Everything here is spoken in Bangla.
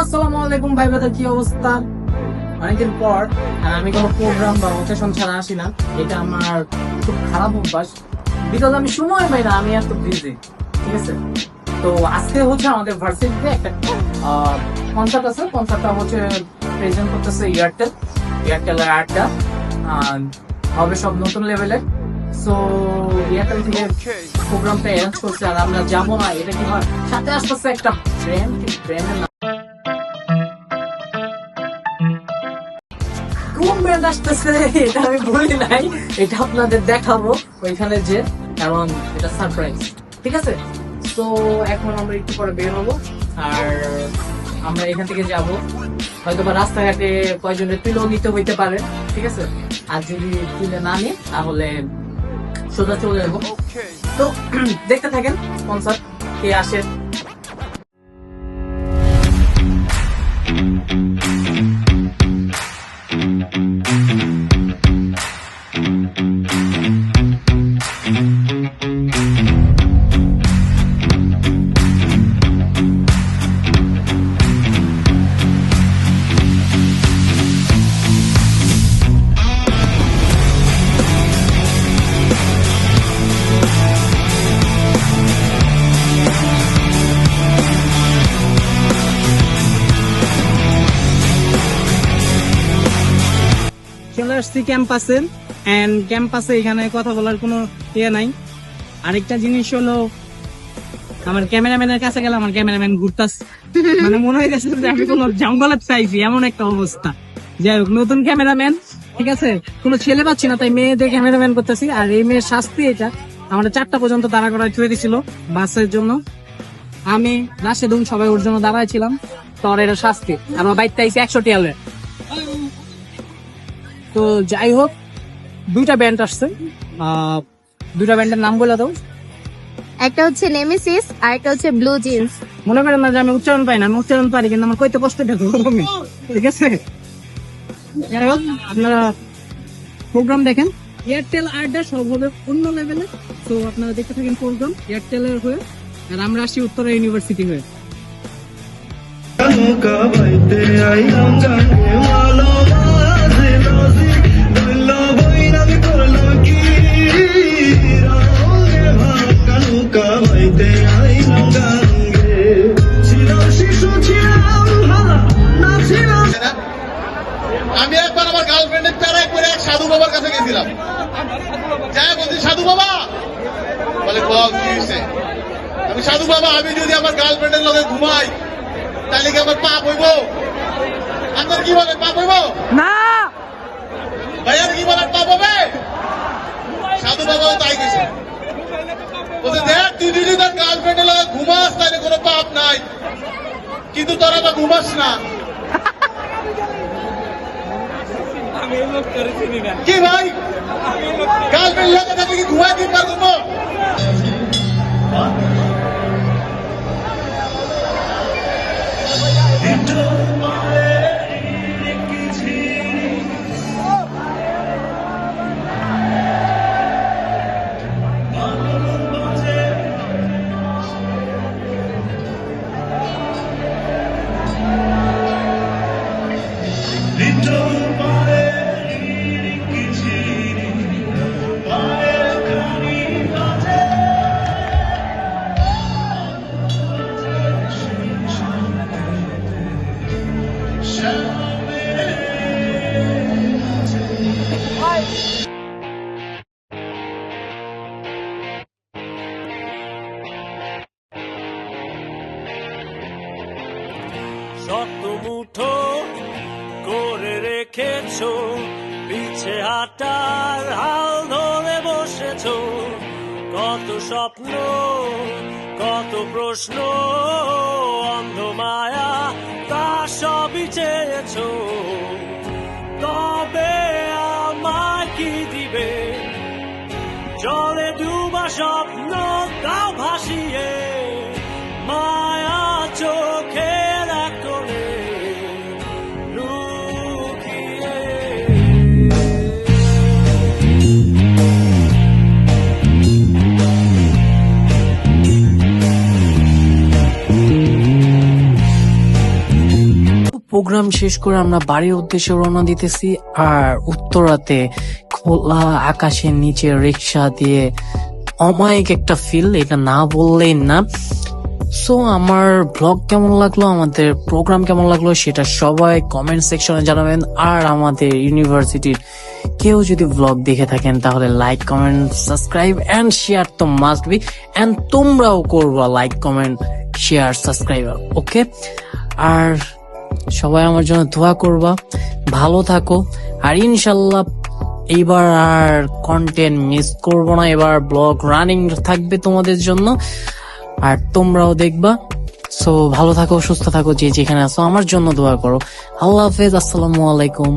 আসসালামু আলাইকুম ভাই ব্রাদার, কি অবস্থা? অনেকদিন পর আমি কোনো প্রোগ্রাম বা ওকেশন ছাড়া আসি না। এটা আমার খুব খারাপ অভ্যাস, বিকজ আমি সময় পাই না, আমি এত বিজি। ঠিক আছে, তো আজকে হচ্ছে আমাদের ভার্সিটিতে একটা কনসার্ট আছে। কনসার্টটা হচ্ছে প্রেজেন্ট করতেছে এয়ারটেলের আড্ডা। হবে সব নতুন লেভেলের। সো এয়ারটেল থেকে প্রোগ্রামটা অ্যারেঞ্জ করছে, আর আমরা যাবো না এটা কি হয়? সাথে আসতেছে একটা ব্র্যান্ডের নাম, কোন ব্র্যান্ড আসতেছে এটা আমি বলি নাই, এটা আপনাদের দেখাবো ওইখানে যে, কারণ এটা সারপ্রাইজ। ঠিক আছে, তো এখন আমরা একটু পরে বের হবো, আর আমরা এখান থেকে যাব। হয়তো বা রাস্তাঘাটে কয়জনের তুলেও নিতে হইতে পারে। ঠিক আছে, আর যদি তুলে না নিই তাহলে সোজা চলে যাবো। তো দেখতে থাকেন কনসার্ট কে আসে। চলে আসছি ক্যাম্পাসে, এন্ড ক্যাম্পাসে এখানে কথা বলার কোনো ইয়ে নাই। আরেকটা জিনিস হলো, আমার ক্যামেরাম্যানের কাছে গেলে আমার ক্যামেরাম্যান ঘুরতাছে, মানে মনে হইতেছে যে আমি কোনো জঙ্গলে চাইছি, এমন একটা অবস্থা। যাই হোক, নতুন ক্যামেরাম্যান, ঠিক আছে, কোনো ছেলে পাচ্ছি না, তাই মেয়েদের ক্যামেরাম্যান করতেছি। আর এই মেয়ের শাস্তি এটা, আমাদের 4টা পর্যন্ত দাঁড়া করায় ছুঁয়ে দিছিল বাসের জন্য। আমি রাশেদুম সবাই ওর জন্য দাঁড়াইছিলাম, তোর এটা শাস্তি। আমার বাইকটা আইসি 100 টিয়ালে। তো যাই হোক, 2টা ব্যান্ড আসছে। 2টা ব্যান্ডের নাম বলে দাও। একটা হচ্ছে নেমেসিস আর একটা হচ্ছে ব্লু জিন্স। মনে করেন না যে আমি উচ্চারণ পাই না, আমি উচ্চারণ পারি, কিন্তু আমার কইতে কষ্ট থাকে। ঠিক আছে, যাই হোক, আপনারা প্রোগ্রাম দেখেন। এয়ারটেল আড্ডা সব হবে অন্য লেভেলে। তো আপনারা দেখতে থাকেন প্রোগ্রাম এয়ারটেলের হয়ে, আর আমরা আসছি উত্তরা ইউনিভার্সিটি হয়ে। আমি একবার আমার গার্লফ্রেন্ডের প্যারায় করে এক সাধু বাবার কাছে গেছিলাম। যাই বলছি, সাধু বাবা বলে, বল কি হয়েছে? আমি, সাধু বাবা, আমি যদি আমার গার্লফ্রেন্ডের লগে ঘুমাই তাহলে কি আমার পাপ হইব? আপনার কি বলেন, পাপ হইব না ভাইয়ার? কি বলেন, পাপ হবে? সাধু বাবাও তাই গেছে, বলছে দেখ, তুই যদি তার গার্লফ্রেন্ডের লগে ঘুমাস তাহলে কোনো পাপ নাই, কিন্তু তোরা তো ঘুমাস না। কি ভাই, গার্লফ্রেন্ড লোকে থাকলে কি ঘুমাই দিন পারবো? শক্ত মুঠো করে রেখেছো, পিছে হাঁটার হাল ধরে বসেছো। কত স্বপ্ন, কত প্রশ্ন, অন্ধ মায়া, তা সবই চেয়েছো। তবে আমায় কি দিবে? জলে ডুবা স্বপ্ন তাও ভাসিয়ে, মায়া চোখের এক কোণে লুকিয়ে। প্রোগ্রাম শেষ করে আমরা বাড়ির উদ্দেশ্যে রওনা দিতেছি। আর উত্তরাতে খোলা আকাশের নিচে রিক্সা দিয়ে অমায়িক একটা ফিল, এটা না বললেই না। সো আমার ব্লগ কেমন লাগলো, আমাদের প্রোগ্রাম কেমন লাগলো সেটা সবাই কমেন্ট সেকশনে জানাবেন। আর আমাদের ইউনিভার্সিটির কেউ যদি ব্লগ দেখে থাকেন তাহলে like, comment, subscribe and share তো মাস্ট বি। এন্ড তোমরাও করবা like, comment, share, subscribe, okay? আর সবাই আমার জন্য দোয়া করবা, ভালো থাকো। আর ইনশাল্লাহ এইবার আর কন্টেন্ট মিস করবো না, এবার ব্লগ রানিং থাকবে তোমাদের জন্য, আর তোমরাও দেখবা। সো ভালো থাকো, সুস্থ থাকো, যে যেখানে আছো আমার জন্য দোয়া করো। আল্লাহ হাফেজ, আসসালামু আলাইকুম।